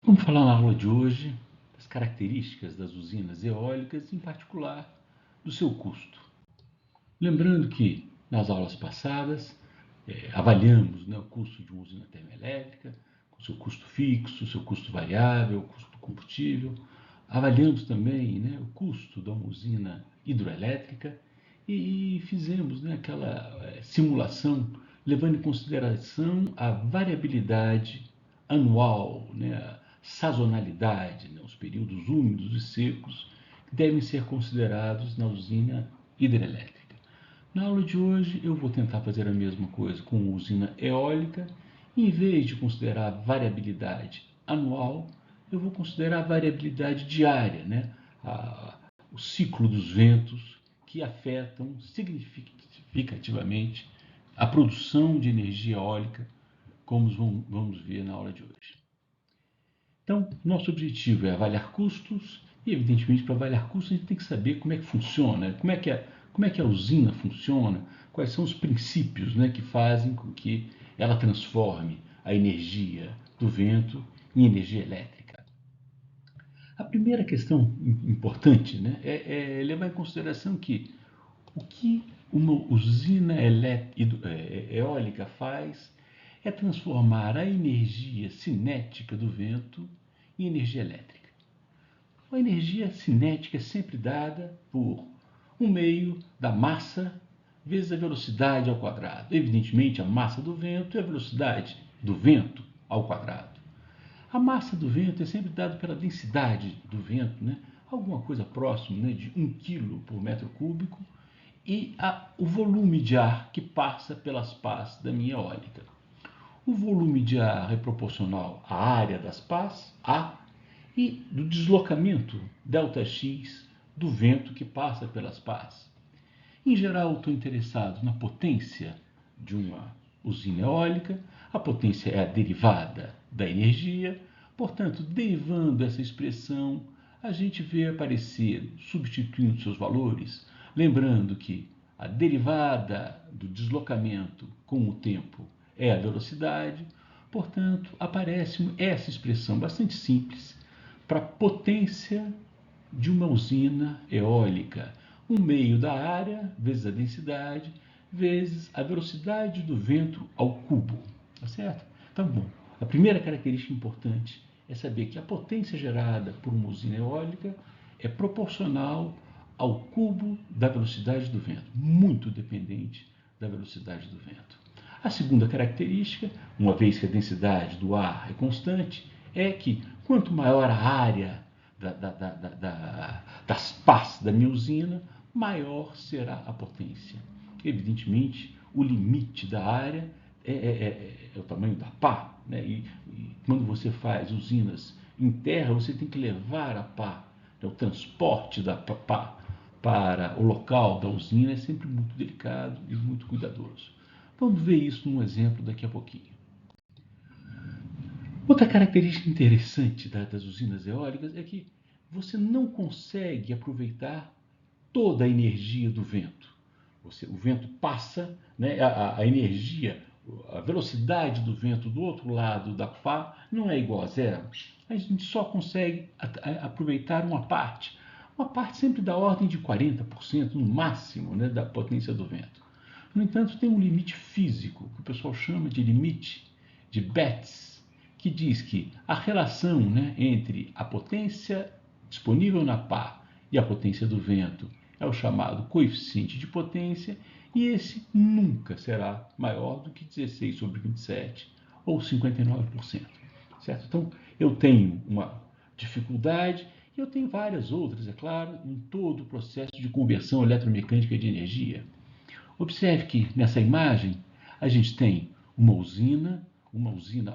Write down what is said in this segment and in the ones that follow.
Vamos falar na aula de hoje das características das usinas eólicas, em particular do seu custo. Lembrando que nas aulas passadas avaliamos o custo de uma usina termoelétrica, o seu custo fixo, o seu custo variável, o custo do combustível. Avaliamos também o custo de uma usina hidroelétrica e fizemos aquela simulação levando em consideração a variabilidade anual, a sazonalidade, os períodos úmidos e secos que devem ser considerados na usina hidrelétrica. Na aula de hoje eu vou tentar fazer a mesma coisa com a usina eólica. Em vez de considerar variabilidade anual, eu vou considerar a variabilidade diária, o ciclo dos ventos que afetam significativamente a produção de energia eólica, como vamos ver na aula de hoje. Então, nosso objetivo é avaliar custos e, evidentemente, para avaliar custos a gente tem que saber como é que funciona, como é que a usina funciona, quais são os princípios que fazem com que ela transforme a energia do vento em energia elétrica. A primeira questão importante é levar em consideração que o que uma usina eólica faz é transformar a energia cinética do vento em energia elétrica. A energia cinética é sempre dada por um meio da massa vezes a velocidade ao quadrado. Evidentemente, a massa do vento é a velocidade do vento ao quadrado. A massa do vento é sempre dada pela densidade do vento, alguma coisa próxima de 1 kg por metro cúbico, e o volume de ar que passa pelas pás da minha eólica. O volume de ar é proporcional à área das pás, A, e do deslocamento, ΔX, do vento que passa pelas pás. Em geral, estou interessado na potência de uma usina eólica. A potência é a derivada da energia, portanto, derivando essa expressão, a gente vê aparecer, substituindo seus valores, lembrando que a derivada do deslocamento com o tempo é a velocidade, portanto, aparece essa expressão bastante simples para a potência de uma usina eólica. Um meio da área vezes a densidade vezes a velocidade do vento ao cubo. Tá certo? Então, bom, a primeira característica importante é saber que a potência gerada por uma usina eólica é proporcional ao cubo da velocidade do vento, muito dependente da velocidade do vento. A segunda característica, uma vez que a densidade do ar é constante, é que quanto maior a área das pás da minha usina, maior será a potência. Evidentemente, o limite da área é o tamanho da pá, e quando você faz usinas em terra, você tem que levar a pá, o transporte da pá para o local da usina é sempre muito delicado e muito cuidadoso. Vamos ver isso num exemplo daqui a pouquinho. Outra característica interessante das usinas eólicas é que você não consegue aproveitar toda a energia do vento. O vento passa, a energia, a velocidade do vento do outro lado da pá não é igual a zero. A gente só consegue aproveitar uma parte sempre da ordem de 40% no máximo da potência do vento. No entanto, tem um limite físico, que o pessoal chama de limite de Betz, que diz que a relação entre a potência disponível na pá e a potência do vento é o chamado coeficiente de potência, e esse nunca será maior do que 16/27 ou 59%. Certo? Então, eu tenho uma dificuldade e eu tenho várias outras, é claro, em todo o processo de conversão eletromecânica de energia. Observe que nessa imagem a gente tem uma usina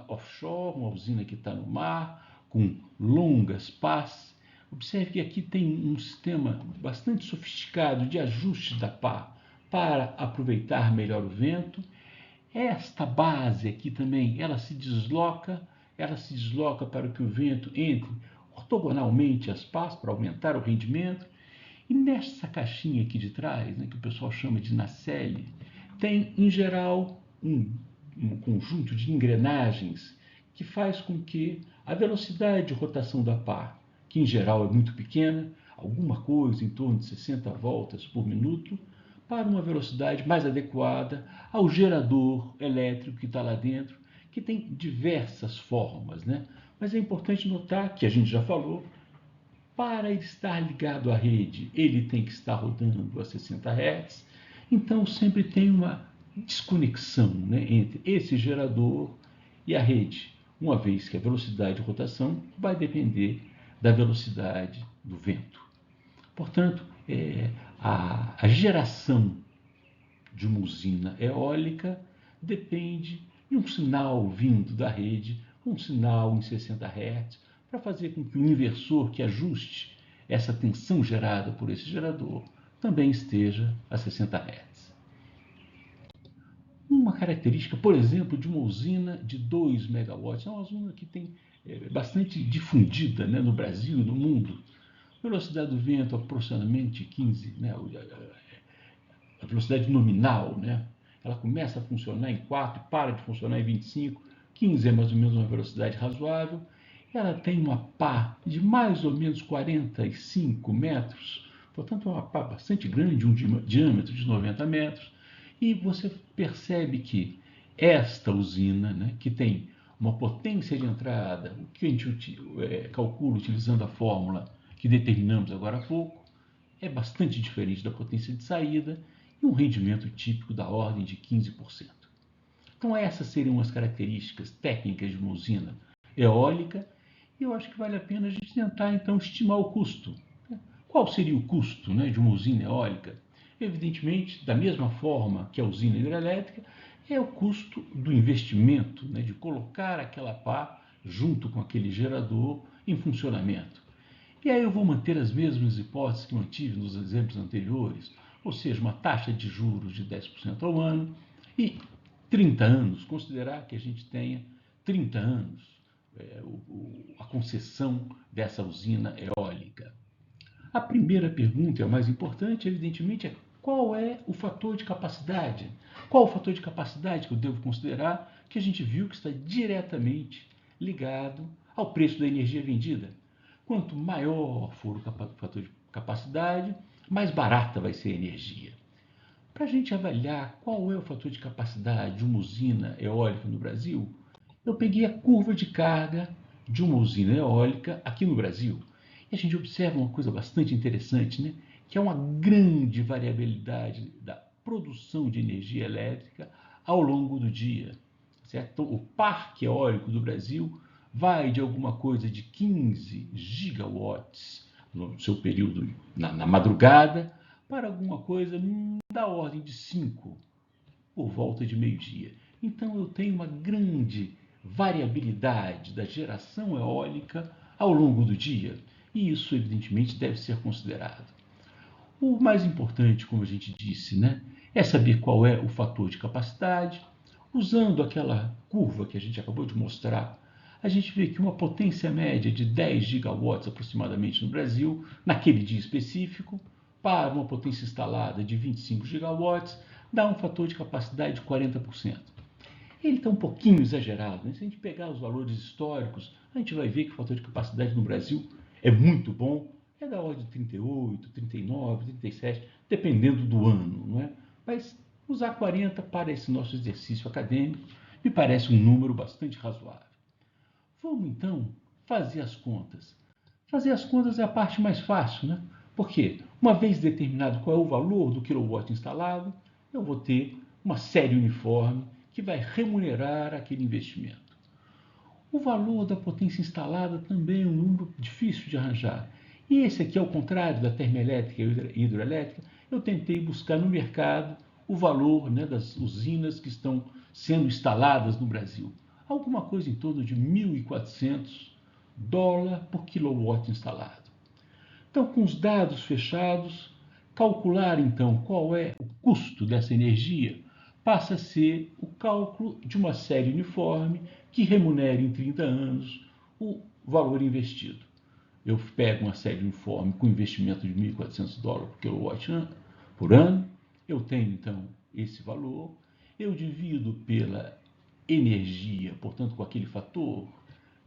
offshore, uma usina que está no mar, com longas pás. Observe que aqui tem um sistema bastante sofisticado de ajuste da pá para aproveitar melhor o vento. Esta base aqui também, ela se desloca para que o vento entre ortogonalmente às pás, para aumentar o rendimento. E nessa caixinha aqui de trás, que o pessoal chama de nacelle, tem, em geral, um conjunto de engrenagens que faz com que a velocidade de rotação da pá, que em geral é muito pequena, alguma coisa em torno de 60 voltas por minuto, para uma velocidade mais adequada ao gerador elétrico que está lá dentro, que tem diversas formas, né? Mas é importante notar que a gente já falou, para estar ligado à rede, ele tem que estar rodando a 60 Hz, então sempre tem uma desconexão, né, entre esse gerador e a rede, uma vez que a velocidade de rotação vai depender da velocidade do vento. Portanto, a geração de uma usina eólica depende de um sinal vindo da rede, um sinal em 60 Hz, para fazer com que o inversor que ajuste essa tensão gerada por esse gerador também esteja a 60 Hz. Uma característica, por exemplo, de uma usina de 2 megawatts, é uma usina que tem bastante difundida, né, no Brasil e no mundo. Velocidade do vento aproximadamente 15, né, a velocidade nominal, né? Ela começa a funcionar em 4 e para de funcionar em 25. 15 é mais ou menos uma velocidade razoável. Ela tem uma pá de mais ou menos 45 metros, portanto é uma pá bastante grande, um diâmetro de 90 metros. E você percebe que esta usina, né, que tem uma potência de entrada, o que a gente calcula utilizando a fórmula que determinamos agora há pouco, é bastante diferente da potência de saída e um rendimento típico da ordem de 15%. Então essas seriam as características técnicas de uma usina eólica e eu acho que vale a pena a gente tentar então estimar o custo. Qual seria o custo, né, de uma usina eólica? Evidentemente, da mesma forma que a usina hidrelétrica, é o custo do investimento, né, de colocar aquela pá junto com aquele gerador em funcionamento. E aí eu vou manter as mesmas hipóteses que mantive nos exemplos anteriores, ou seja, uma taxa de juros de 10% ao ano e 30 anos, considerar que a gente tenha 30 anos a concessão dessa usina eólica. A primeira pergunta, e a mais importante, evidentemente, é qual é o fator de capacidade? Qual o fator de capacidade que eu devo considerar que a gente viu que está diretamente ligado ao preço da energia vendida? Quanto maior for o fator de capacidade, mais barata vai ser a energia. Para a gente avaliar qual é o fator de capacidade de uma usina eólica no Brasil, eu peguei a curva de carga de uma usina eólica aqui no Brasil. E a gente observa uma coisa bastante interessante, né? Que é uma grande variabilidade da produção de energia elétrica ao longo do dia. Certo? Então, o parque eólico do Brasil vai de alguma coisa de 15 gigawatts no seu período na madrugada para alguma coisa da ordem de 5 por volta de meio-dia. Então eu tenho uma grande variabilidade da geração eólica ao longo do dia e isso evidentemente deve ser considerado. O mais importante, como a gente disse, né, é saber qual é o fator de capacidade. Usando aquela curva que a gente acabou de mostrar, a gente vê que uma potência média de 10 gigawatts aproximadamente no Brasil, naquele dia específico, para uma potência instalada de 25 gigawatts, dá um fator de capacidade de 40%. Ele está um pouquinho exagerado, né? Se a gente pegar os valores históricos, a gente vai ver que o fator de capacidade no Brasil é muito bom, é da ordem de 38, 39, 37, dependendo do ano, não é? Mas usar 40 para esse nosso exercício acadêmico me parece um número bastante razoável. Vamos então fazer as contas. Fazer as contas é a parte mais fácil, né? Porque, uma vez determinado qual é o valor do quilowatt instalado, eu vou ter uma série uniforme que vai remunerar aquele investimento. O valor da potência instalada também é um número difícil de arranjar. E esse aqui, ao contrário da termoelétrica e hidroelétrica, eu tentei buscar no mercado o valor, né, das usinas que estão sendo instaladas no Brasil. Alguma coisa em torno de 1.400 dólares por quilowatt instalado. Então, com os dados fechados, calcular então qual é o custo dessa energia passa a ser o cálculo de uma série uniforme que remunere em 30 anos o valor investido. Eu pego uma série uniforme com investimento de 1.400 dólares por quilowatt por ano, eu tenho então esse valor, eu divido pela energia, portanto, com aquele fator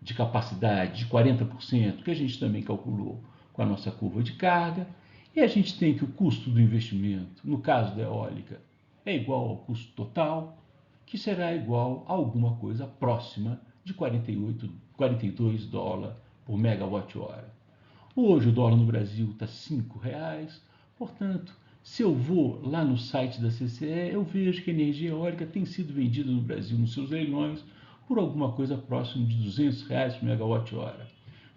de capacidade de 40%, que a gente também calculou com a nossa curva de carga, e a gente tem que o custo do investimento, no caso da eólica, é igual ao custo total, que será igual a alguma coisa próxima de 42 dólares por megawatt-hora. Hoje o dólar no Brasil está R$ 5,00, portanto, se eu vou lá no site da CCE, eu vejo que a energia eólica tem sido vendida no Brasil nos seus leilões por alguma coisa próxima de R$ 200 por megawatt-hora.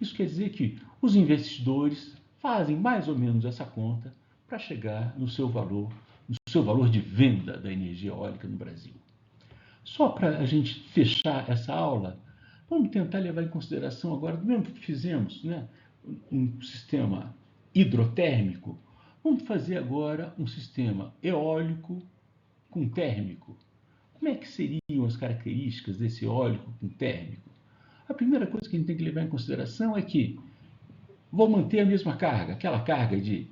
Isso quer dizer que os investidores fazem mais ou menos essa conta para chegar no seu valor de venda da energia eólica no Brasil. Só para a gente fechar essa aula, vamos tentar levar em consideração agora, do mesmo que fizemos, né, um sistema hidrotérmico, vamos fazer agora um sistema eólico com térmico. Como é que seriam as características desse eólico com térmico? A primeira coisa que a gente tem que levar em consideração é que vou manter a mesma carga, aquela carga de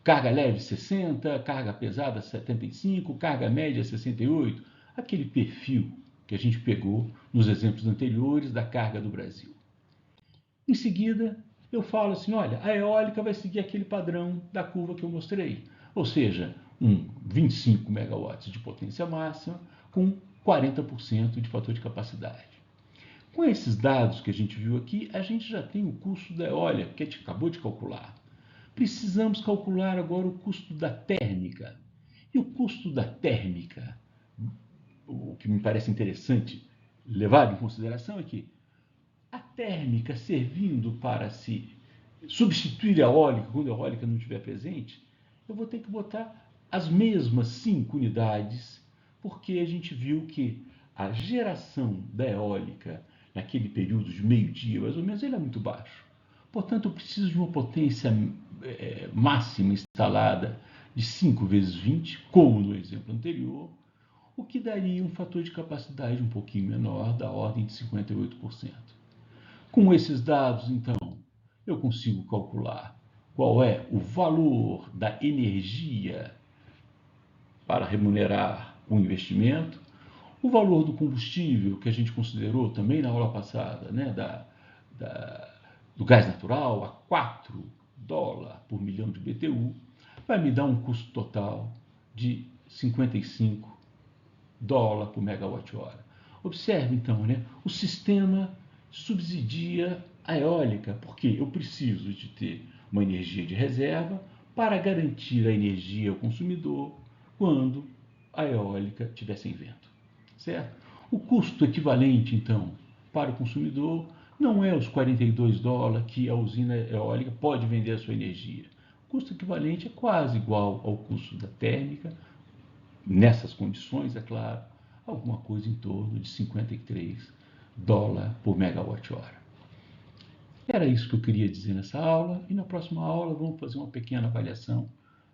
carga leve 60, carga pesada 75, carga média 68, aquele perfil que a gente pegou nos exemplos anteriores da carga do Brasil. Em seguida, eu falo assim, olha, a eólica vai seguir aquele padrão da curva que eu mostrei, ou seja, 25 megawatts de potência máxima com 40% de fator de capacidade. Com esses dados que a gente viu aqui, a gente já tem o custo da eólica, que a gente acabou de calcular. Precisamos calcular agora o custo da térmica. E o custo da térmica, o que me parece interessante levar em consideração é que a térmica servindo para se substituir a eólica, quando a eólica não estiver presente, eu vou ter que botar as mesmas 5 unidades, porque a gente viu que a geração da eólica naquele período de meio-dia, mais ou menos, ele é muito baixo. Portanto, eu preciso de uma potência máxima instalada de 5 vezes 20, como no exemplo anterior, o que daria um fator de capacidade um pouquinho menor, da ordem de 58%. Com esses dados, então, eu consigo calcular qual é o valor da energia para remunerar o investimento, o valor do combustível, que a gente considerou também na aula passada, né, do gás natural a 4 dólares por milhão de BTU, vai me dar um custo total de 55 dólares por megawatt-hora. Observe, então, né, o sistema subsidia a eólica, porque eu preciso de ter uma energia de reserva para garantir a energia ao consumidor quando a eólica estiver sem vento, certo? O custo equivalente, então, para o consumidor não é os 42 dólares que a usina eólica pode vender a sua energia. O custo equivalente é quase igual ao custo da térmica, nessas condições, é claro, alguma coisa em torno de 53 dólares por megawatt-hora. Era isso que eu queria dizer nessa aula, e na próxima aula vamos fazer uma pequena avaliação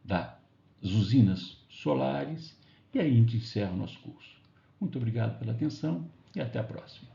das usinas solares, e aí a gente encerra o nosso curso. Muito obrigado pela atenção e até a próxima.